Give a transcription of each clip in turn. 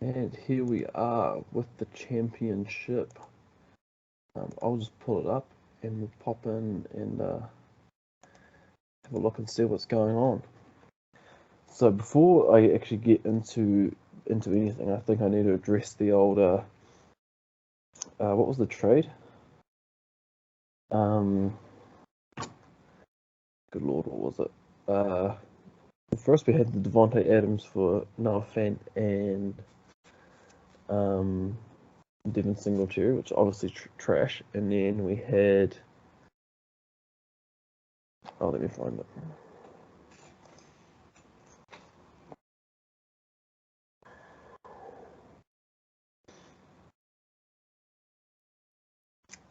And here we are with the championship. I'll just pull it up and we'll pop in and have a look and see what's going on. So before I actually get into anything, I think I need to address the old what was the trade? Good lord, what was it? First we had the Devontae Adams for Noah Fant and Devin Singletary, which obviously trash, and then we had let me find it.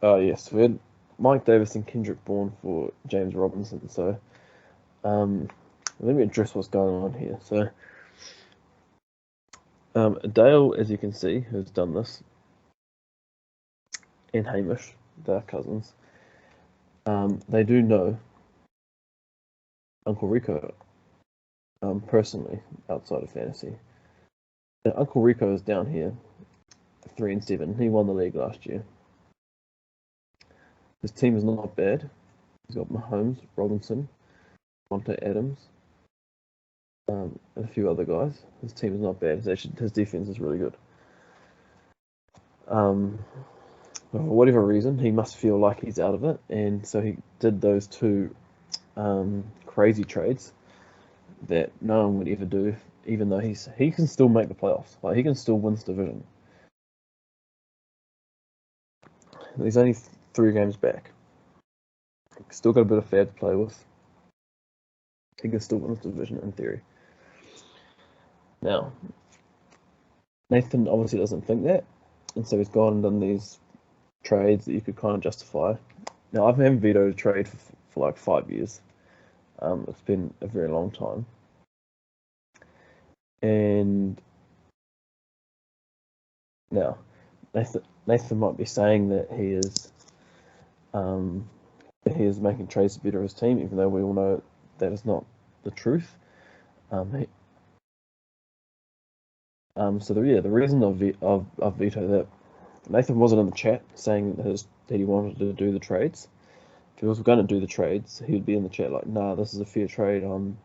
Oh yes, we had Mike Davis and Kendrick Bourne for James Robinson. So let me address what's going on here. So Dale, as you can see, has done this, and Hamish, they're cousins. They do know Uncle Rico personally outside of fantasy. Now, Uncle Rico is down here, 3-7. He won the league last year. His team is not bad. He's got Mahomes, Robinson, Monte Adams, and a few other guys. His team is not bad. His defense is really good. For whatever reason, he must feel like he's out of it, and so he did those two crazy trades that no one would ever do, even though he can still make the playoffs. Like, he can still win this division. He's only 3 games back. He's still got a bit of fab to play with. He can still win this division in theory. Now, Nathan obviously doesn't think that, and so he's gone and done these trades that you could kind of justify. Now, I've never vetoed a trade for like 5 years. It's been a very long time. And now, Nathan might be saying that he is making trades to better his team, even though we all know that is not the truth. The reason I've vetoed that, Nathan wasn't in the chat saying that he wanted to do the trades. If he was going to do the trades, he'd be in the chat like, nah, this is a fair trade. I'm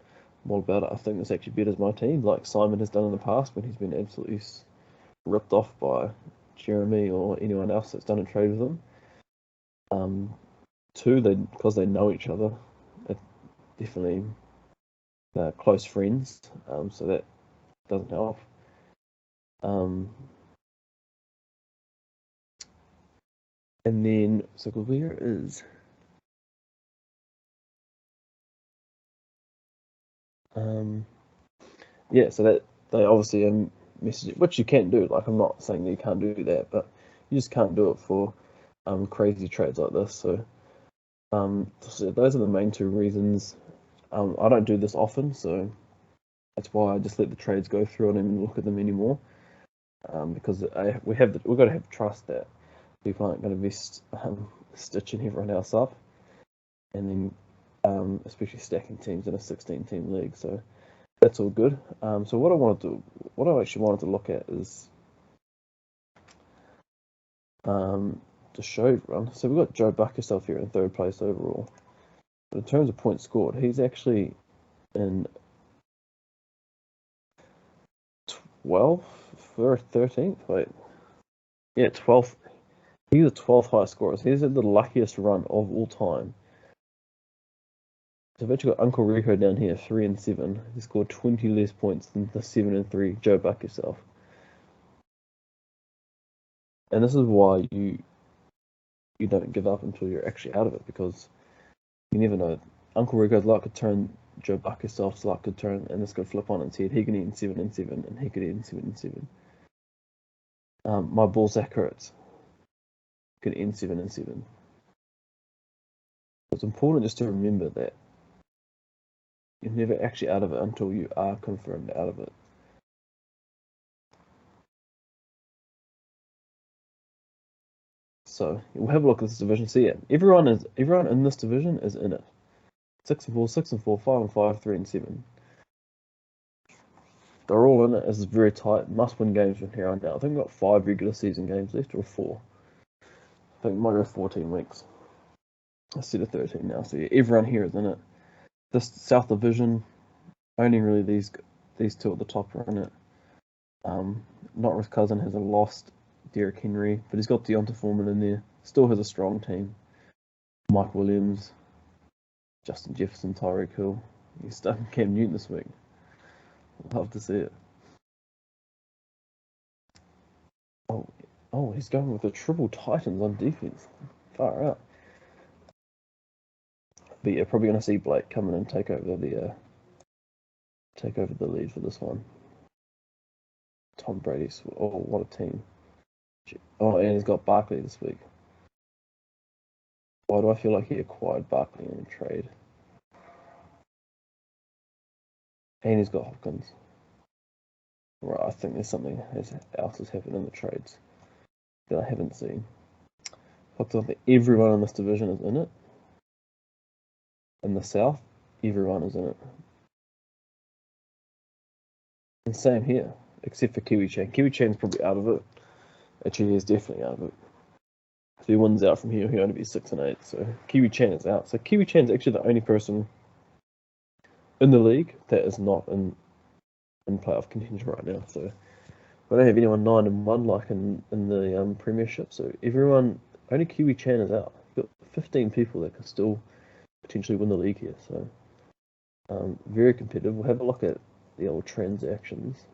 all about it. I think this actually betters my team, like Simon has done in the past when he's been absolutely ripped off by Jeremy or anyone else that's done a trade with him. Two, because they know each other, they're definitely close friends, so that doesn't help. And then, so where is so that they obviously message, which you can do. Like, I'm not saying that you can't do that, but you just can't do it for crazy trades like this. So those are the main 2 reasons. I don't do this often, so that's why I just let the trades go through. I don't even look at them anymore, because we've got to have trust that people aren't going to be stitching everyone else up, and then especially stacking teams in a 16-team league. So that's all good. So what I actually wanted to look at is to show everyone. So we've got Joe Buck yourself here in 3rd place overall. But in terms of points scored, he's actually in 12th or 13th. Wait, yeah, 12th. He's the 12th highest scorer. So he's at the luckiest run of all time. So I've actually got Uncle Rico down here, 3-7. He scored 20 less points than the 7-3 Joe Buck yourself. And this is why you don't give up until you're actually out of it, because you never know. Uncle Rico's luck could turn Joe Buck yourself's luck could turn, and this could flip on its head. He could end 7-7, and he could end 7-7. My Bulls accurate could end 7-7. It's important just to remember that you're never actually out of it until you are confirmed out of it. So we'll have a look at this division. So yeah, everyone in this division is in it. 6-4, 6-4, 5-5, 3-7. they're all in it. It's very tight. Must-win games from here on out. I think we've got 5 regular season games left, or 4. I think we might go 14 weeks. Instead of 13 now. So yeah, everyone here is in it. This South Division, only really these two at the top are in it. Notter's cousin has a lost Derrick Henry, but he's got Deonta Foreman in there. Still has a strong team. Mike Williams, Justin Jefferson, Tyreek Hill. He's starting Cam Newton this week. Love to see it. Oh, he's going with the triple Titans on defense. Far out. But yeah, probably going to see Blake come in and take over the lead for this one. Tom Brady's. Oh, what a team. Oh, and he's got Barkley this week. Why do I feel like he acquired Barkley in a trade? And he's got Hopkins. Right, I think there's something else has happened in the trades that I haven't seen. Looks like everyone in this division is in it. In the South, everyone is in it. And same here, except for Kiwi Chan. Kiwi Chan's probably out of it. Actually, he's definitely out of it. If he wins out from here, he'll only be 6 and 8. So Kiwi Chan is out. So Kiwi Chan's actually the only person in the league that is not in playoff contention right now. So we don't have anyone 9 and 1 like in the Premiership. So everyone, only Kiwi Chan is out. You've got 15 people that can still potentially win the league here. So very competitive. We'll have a look at the old transactions.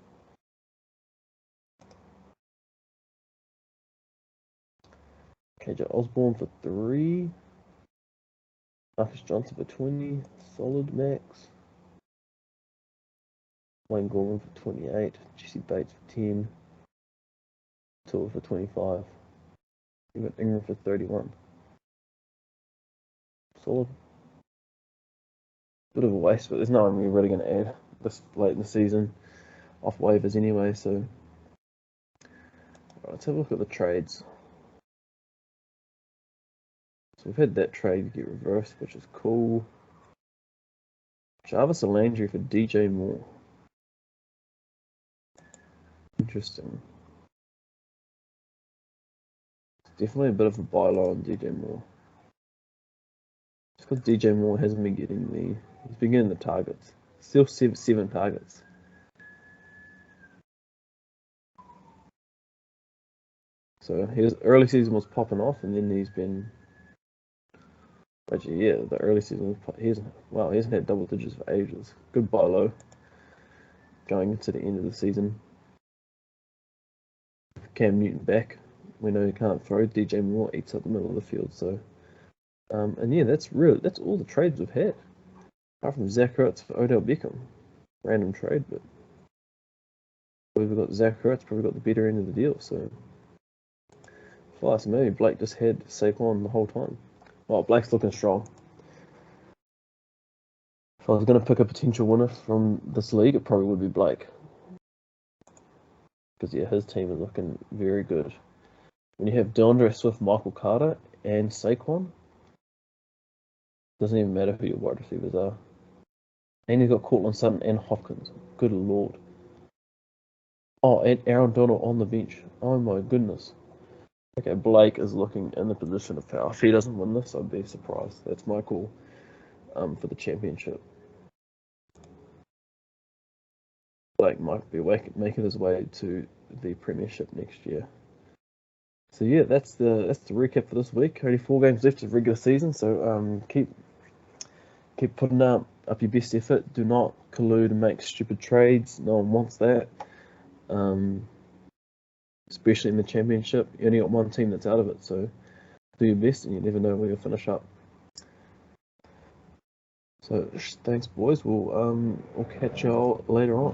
KJ Osborne for 3. Marcus Johnson for 20. Solid max. Wayne Gorman for 28. Jesse Bates for 10. Tua for 25. You got Ingram for 31. Solid. Bit of a waste, but there's no one we're really going to add this late in the season. Off waivers anyway, so. Right, let's have a look at the trades. So we've had that trade get reversed, which is cool. Jarvis Landry for DJ Moore. Interesting. It's definitely a bit of a buy low on DJ Moore. Just because DJ Moore hasn't been getting he's been getting the targets. Still 7 targets. So his early season was popping off, and then he's been. Actually, yeah, the early season he hasn't had double digits for ages. Good buy low. Going into the end of the season. Cam Newton back. We know he can't throw. DJ Moore eats up the middle of the field. So, and yeah, that's all the trades we've had. Apart from Zach Ertz for Odell Beckham. Random trade, but we've got Zach Ertz probably got the better end of the deal. So, so maybe Blake just had Saquon the whole time. Well, Blake's looking strong. If I was going to pick a potential winner from this league, it probably would be Blake. Because, yeah, his team is looking very good. When you have DeAndre Swift, Michael Carter, and Saquon, doesn't even matter who your wide receivers are. And you've got Courtland Sutton and Hopkins. Good lord. Oh, and Aaron Donald on the bench. Oh my goodness. Okay, Blake is looking in the position of power. If he doesn't win this, I'd be surprised. That's my call for the championship. Blake might be making his way to the Premiership next year. So yeah, that's the recap for this week. Only 4 games left of regular season, so keep putting up your best effort. Do not collude and make stupid trades. No one wants that. Especially in the championship, you only got one team that's out of it, so do your best, and you never know where you'll finish up. So thanks, boys. We'll catch y'all later on.